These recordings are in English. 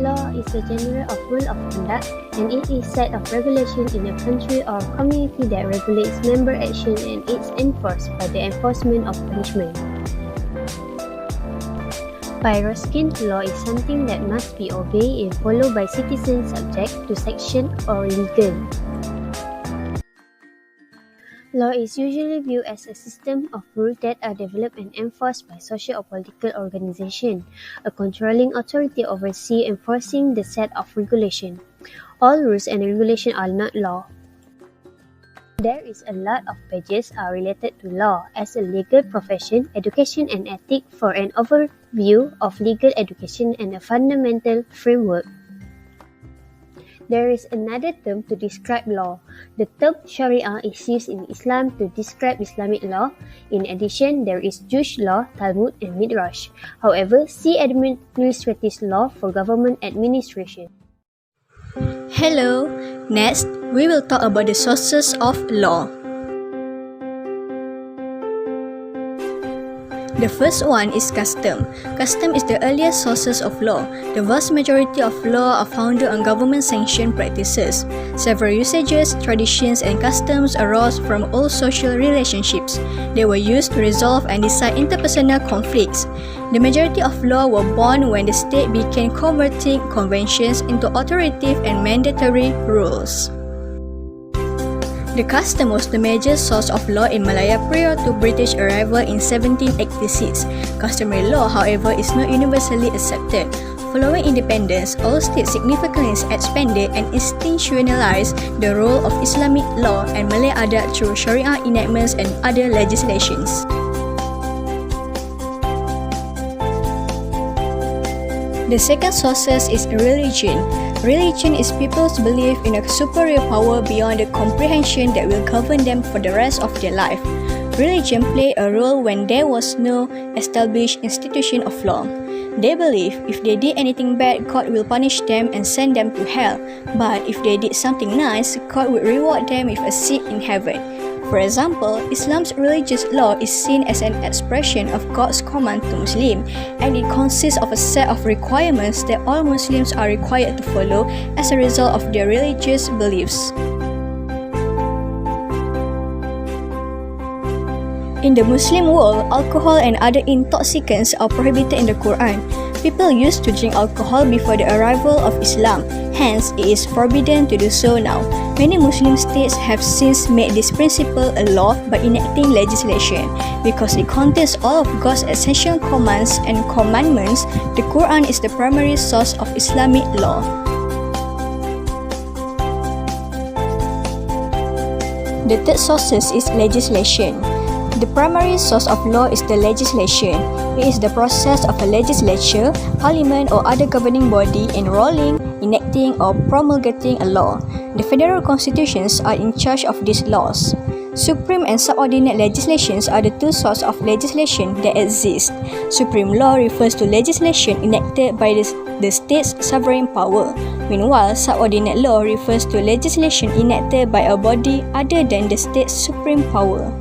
Law is a genre of rule of conduct, and it is a set of regulations in a country or community that regulates member action and is enforced by the enforcement of punishment. By Ruskin, law is something that must be obeyed and followed by citizens subject to sanction or legal. Law is usually viewed as a system of rules that are developed and enforced by social or political organizations. A controlling authority oversees enforcing the set of regulations. All rules and regulations are not law. There is a lot of pages are related to law as a legal profession, education and ethics for an overview of legal education and a fundamental framework. There is another term to describe law. The term Sharia is used in Islam to describe Islamic law. In addition, there is Jewish law, Talmud, and Midrash. However, see administrative law for government administration. Hello! Next, we will talk about the sources of law. The first one is custom. Custom is the earliest sources of law. The vast majority of law are founded on government-sanctioned practices. Several usages, traditions, and customs arose from old social relationships. They were used to resolve and decide interpersonal conflicts. The majority of law were born when the state began converting conventions into authoritative and mandatory rules. The custom was the major source of law in Malaya prior to British arrival in 1786. Customary law, however, is not universally accepted. Following independence, all states significantly expanded and institutionalized the role of Islamic law and Malay adat through Sharia enactments and other legislations. The second source is religion. Religion is people's belief in a superior power beyond the comprehension that will govern them for the rest of their life. Religion played a role when there was no established institution of law. They believe if they did anything bad, God will punish them and send them to hell. But if they did something nice, God would reward them with a seat in heaven. For example, Islam's religious law is seen as an expression of God's command to Muslims, and it consists of a set of requirements that all Muslims are required to follow as a result of their religious beliefs. In the Muslim world, alcohol and other intoxicants are prohibited in the Quran. People used to drink alcohol before the arrival of Islam, hence it is forbidden to do so now. Many Muslim states have since made this principle a law by enacting legislation. Because it contains all of God's essential commands and commandments, the Quran is the primary source of Islamic law. The third source is legislation. The primary source of law is the legislation. It is the process of a legislature, parliament or other governing body enrolling, enacting or promulgating a law. The federal constitutions are in charge of these laws. Supreme and subordinate legislations are the two sources of legislation that exist. Supreme law refers to legislation enacted by the state's sovereign power. Meanwhile, subordinate law refers to legislation enacted by a body other than the state's supreme power.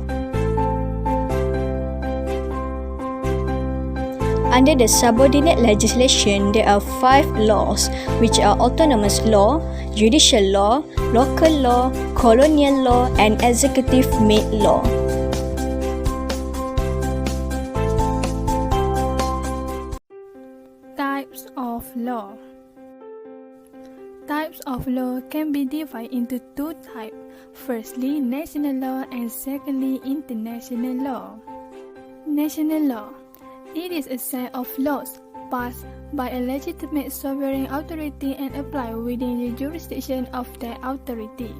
Under the subordinate legislation, there are 5 laws, which are autonomous law, judicial law, local law, colonial law, and executive-made law. Types of law. Types of law can be divided into 2 types. Firstly, national law and secondly, international law. National law. It is a set of laws passed by a legitimate sovereign authority and applied within the jurisdiction of that authority.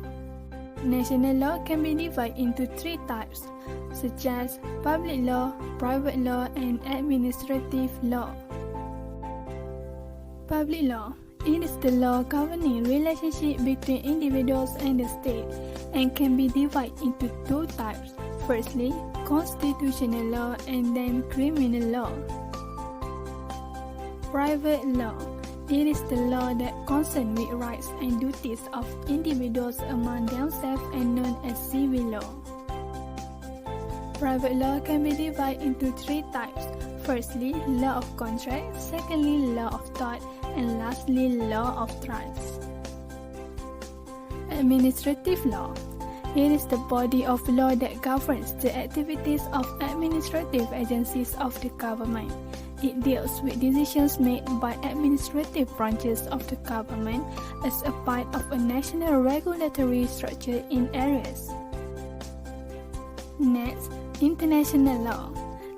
National law can be divided into 3 types, such as public law, private law, and administrative law. Public law. It is the law governing relationship between individuals and the state and can be divided into 2 types. Firstly, constitutional law and then criminal law. Private law. It is the law that concerns with rights and duties of individuals among themselves and known as civil law. Private law can be divided into 3 types. Firstly, law of contract, secondly, law of tort, and lastly, law of trust. Administrative law. It is the body of law that governs the activities of administrative agencies of the government. It deals with decisions made by administrative branches of the government as a part of a national regulatory structure in areas. Next, international law.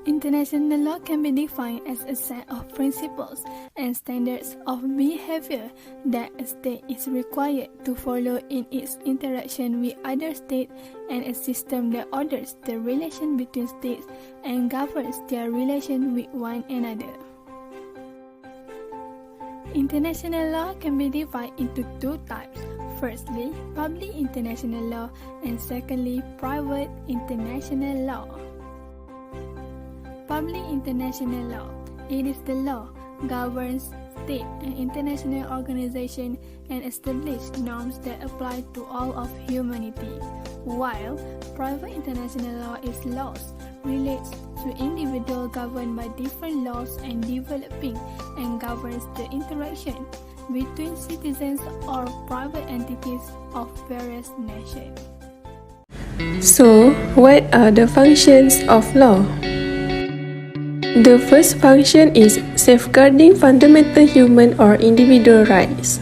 International law can be defined as a set of principles and standards of behavior that a state is required to follow in its interaction with other states, and a system that orders the relation between states and governs their relation with one another. International law can be divided into two types. Firstly, public international law, and secondly, private international law. Public international law. It is the law governs state and international organizations and establish norms that apply to all of humanity, while private international law is laws relates to individuals governed by different laws and developing and governs the interaction between citizens or private entities of various nations. So, what are the functions of law? The first function is safeguarding fundamental human or individual rights.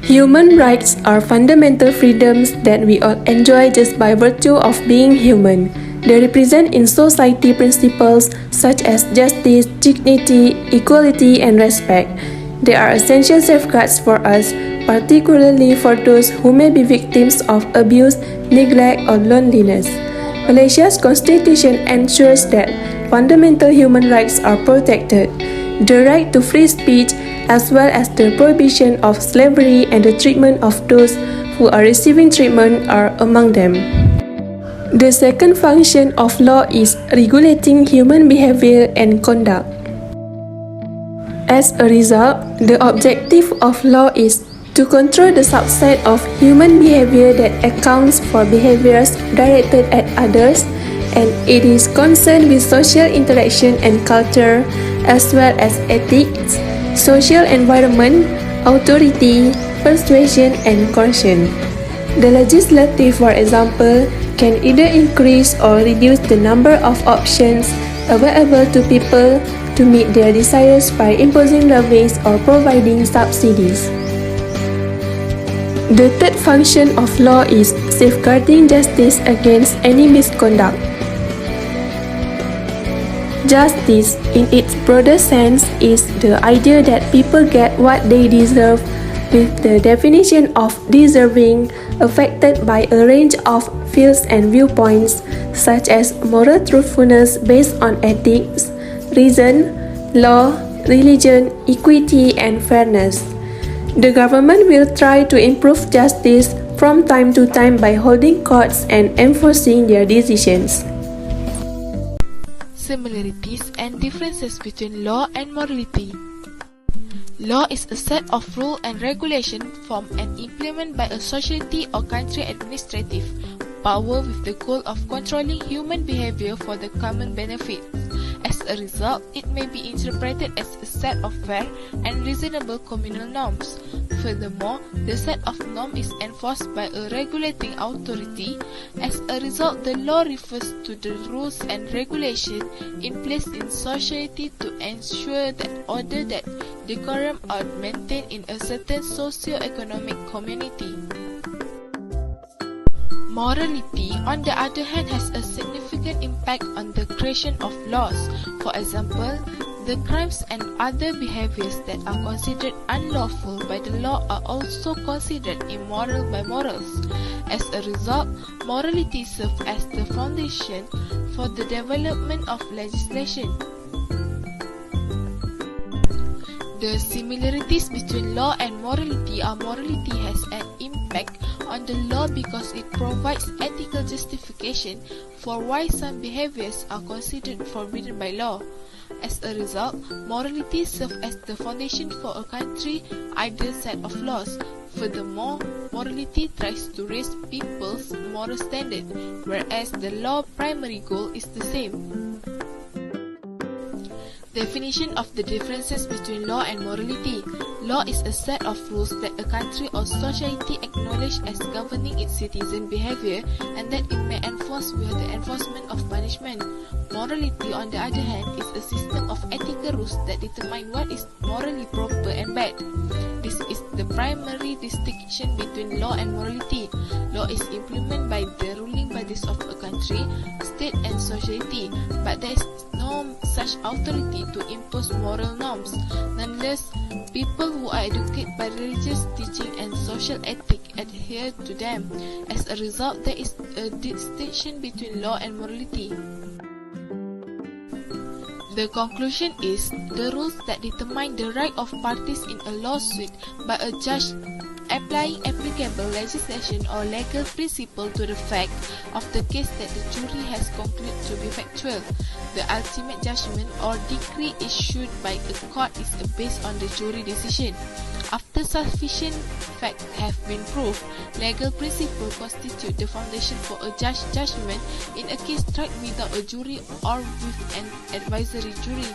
Human rights are fundamental freedoms that we all enjoy just by virtue of being human. They represent in society principles such as justice, dignity, equality, and respect. They are essential safeguards for us, particularly for those who may be victims of abuse, neglect, or loneliness. Malaysia's constitution ensures that fundamental human rights are protected. The right to free speech, as well as the prohibition of slavery and the treatment of those who are receiving treatment, are among them. The second function of law is regulating human behavior and conduct. As a result, the objective of law is to control the subset of human behavior that accounts for behaviors directed at others, and it is concerned with social interaction and culture, as well as ethics, social environment, authority, persuasion, and coercion. The legislative, for example, can either increase or reduce the number of options available to people to meet their desires by imposing levies or providing subsidies. The third function of law is safeguarding justice against any misconduct. Justice, in its broader sense, is the idea that people get what they deserve, with the definition of deserving affected by a range of fields and viewpoints, such as moral truthfulness based on ethics, reason, law, religion, equity, and fairness. The government will try to improve justice from time to time by holding courts and enforcing their decisions. Similarities and differences between law and morality. Law is a set of rules and regulations formed and implemented by a society or country administrative power with the goal of controlling human behavior for the common benefit. As a result, it may be interpreted as a set of fair and reasonable communal norms. Furthermore, the set of norms is enforced by a regulating authority. As a result, the law refers to the rules and regulations in place in society to ensure that order and decorum are maintained in a certain socio-economic community. Morality, on the other hand, has a significant impact on the creation of laws. For example, the crimes and other behaviors that are considered unlawful by the law are also considered immoral by morals. As a result, morality serves as the foundation for the development of legislation. The similarities between law and morality are morality has an impact on the law because it provides ethical justification for why some behaviors are considered forbidden by law. As a result, morality serves as the foundation for a country's ideal set of laws. Furthermore, morality tries to raise people's moral standard, whereas the law's primary goal is the same. Definition of the differences between law and morality. Law is a set of rules that a country or society acknowledges as governing its citizen behavior and that it may enforce with the enforcement of punishment. Morality, on the other hand, is a system of ethical rules that determine what is morally proper and bad. This is the primary distinction between law and morality. Law is implemented by the ruling bodies of a country, state and society, but there is no such authority to impose moral norms. Nonetheless, people who are educated by religious teaching and social ethics adhere to them. As a result, there is a distinction between law and morality. The conclusion is, the rules that determine the right of parties in a lawsuit by a judge applying applicable legislation or legal principle to the fact of the case that the jury has concluded to be factual. The ultimate judgment or decree issued by a court is based on the jury decision. After sufficient facts have been proved, legal principles constitute the foundation for a judgment in a case tried without a jury or with an advisory jury.